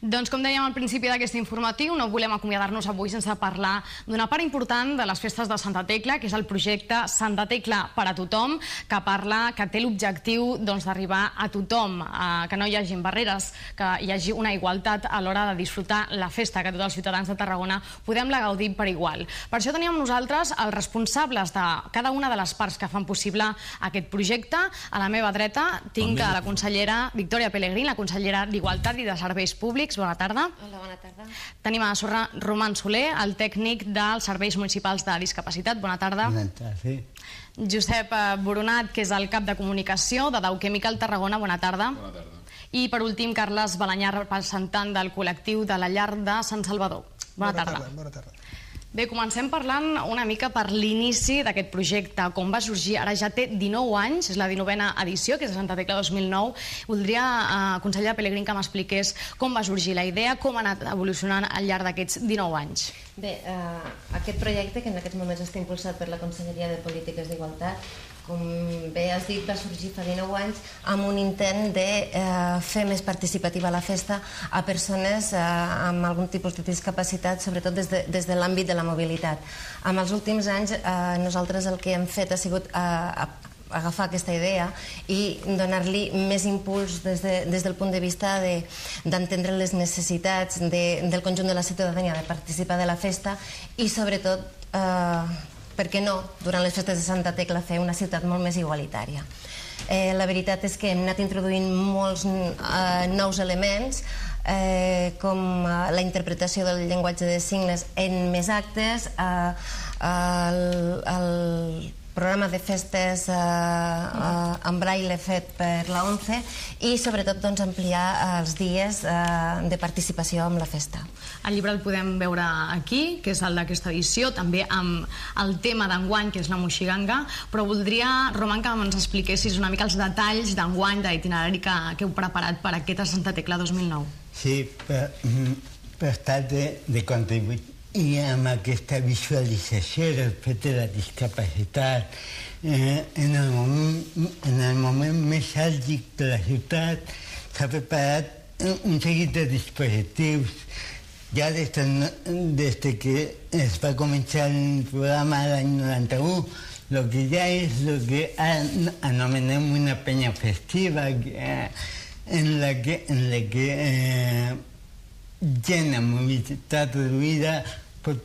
Doncs com dèiem al principi d'aquest informatiu, no volem acomiadar-nos avui sense parlar d'una part important de les festes de Santa Tecla, que és el projecte Santa Tecla per a tothom, que té l'objectiu d'arribar a tothom, que no hi hagi barreres, que hi hagi una igualtat a l'hora de disfrutar la festa, que tots els ciutadans de Tarragona podem la gaudir per igual. Per això teníem nosaltres els responsables de cada una de les parts que fan possible aquest projecte. A la meva dreta tinc la consellera Victòria Pelegrín, la consellera d'Igualtat i de Serveis Públics. Bona tarda. Hola, bona tarda. Tenim a Roman Soler, el tècnic dels Serveis Municipals de Discapacitat. Bona tarda. Bona tarda. Josep Boronat, que és el cap de comunicació de Dow Chemical Tarragona. Bona tarda. Bona tarda. I per últim, Carles Balanyà, representant del col·lectiu de la Llar de Sant Salvador. Bona tarda. Bona tarda. Bé, comencem parlant una mica per l'inici d'aquest projecte, com va sorgir. Ara ja té 19 anys, és la 19a edició, que és de Santa Tecla 2009. Voldria, consellera Pelegrín, que m'expliqués com va sorgir la idea, com ha anat evolucionant al llarg d'aquests 19 anys. Bé, aquest projecte, que en aquests moments està impulsat per la Conselleria de Polítiques d'Igualtat, com bé has dit, va sorgir fa 19 anys amb un intent de fer més participativa la festa a persones amb algun tipus de discapacitat, sobretot des de l'àmbit de la mobilitat. En els últims anys nosaltres el que hem fet ha sigut agafar aquesta idea i donar-li més impuls des del punt de vista d'entendre les necessitats del conjunt de la ciutadania de participar de la festa i sobretot per què no, durant les festes de Santa Tecla, fer una ciutat molt més igualitària. La veritat és que hem anat introduint molts nous elements, com la interpretació del llenguatge de signes en més actes, el programa de festes en braille fet per la ONCE i sobretot ampliar els dies de participació en la festa. El llibre el podem veure aquí, que és el d'aquesta edició, també amb el tema d'enguany, que és la moixiganga, però voldria, Roman, que ens expliquessis una mica els detalls d'enguany, de l'itinerari que heu preparat per aquesta Santa Tecla 2009. Sí, per tal de contribuir i amb aquesta visualització del fet de la discapacitat en el moment més àlgid de la ciutat s'ha preparat un seguit de dispositius ja des que es va començar el programa l'any 91, el que ja és el que anomenem una penya festiva en la que gent amb mobilitat reduïda pot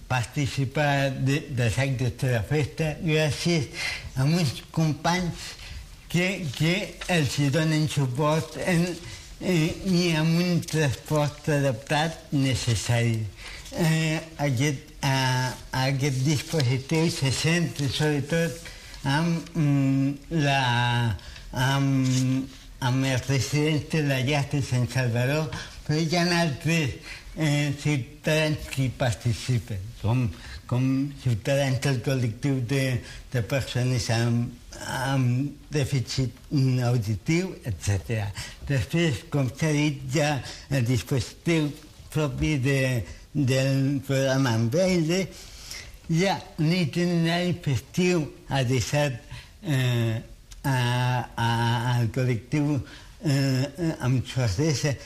participar dels actes de la festa gràcies a uns companys que els donen suport i amb un transport adaptat necessari. Aquest dispositiu se centra sobretot amb els residents de la Llar de Sant Salvador, però hi ha altres ciutadans que hi participen, com ciutadans del col·lectiu de persones amb dèficit auditiu, etc. Després, com s'ha dit, hi ha el dispositiu propi del programa en braille, hi ha un itinerari festiu adreçat al col·lectiu amb sordesa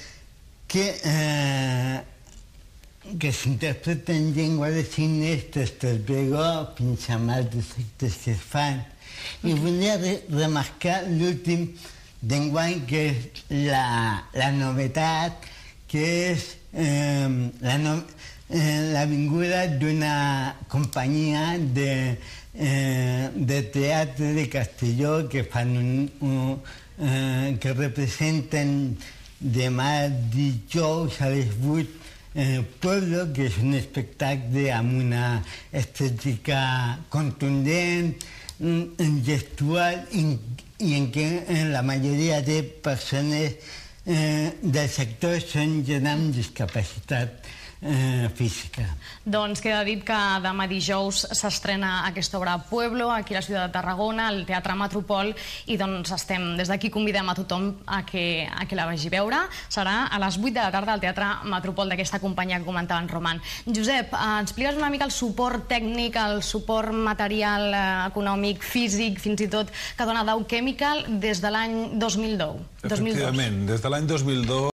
que s'interpreta en llengua de signes des del pregó fins a altres actes que es fan. I volia remarcar l'últim d'enguany, que és la novetat, que és la vinguda d'una companyia de teatre de Castelló que representen demà dijous a les 8 Pueblo, que és un espectacle amb una estètica contundent, gestual i en què la majoria de persones del sector són gent amb discapacitat física. Doncs queda dit que demà dijous s'estrena aquesta obra Pueblo, aquí a la ciutat de Tarragona, al Teatre Metropol, i doncs des d'aquí convidem a tothom a que la vagi a veure. Serà a les 8 de la tarda al Teatre Metropol d'aquesta companyia que comentava en Roman. Josep, ens expliques una mica el suport tècnic, el suport material, econòmic, físic, fins i tot, que dona Dow Chemical des de l'any 2002. Efectivament, des de l'any 2002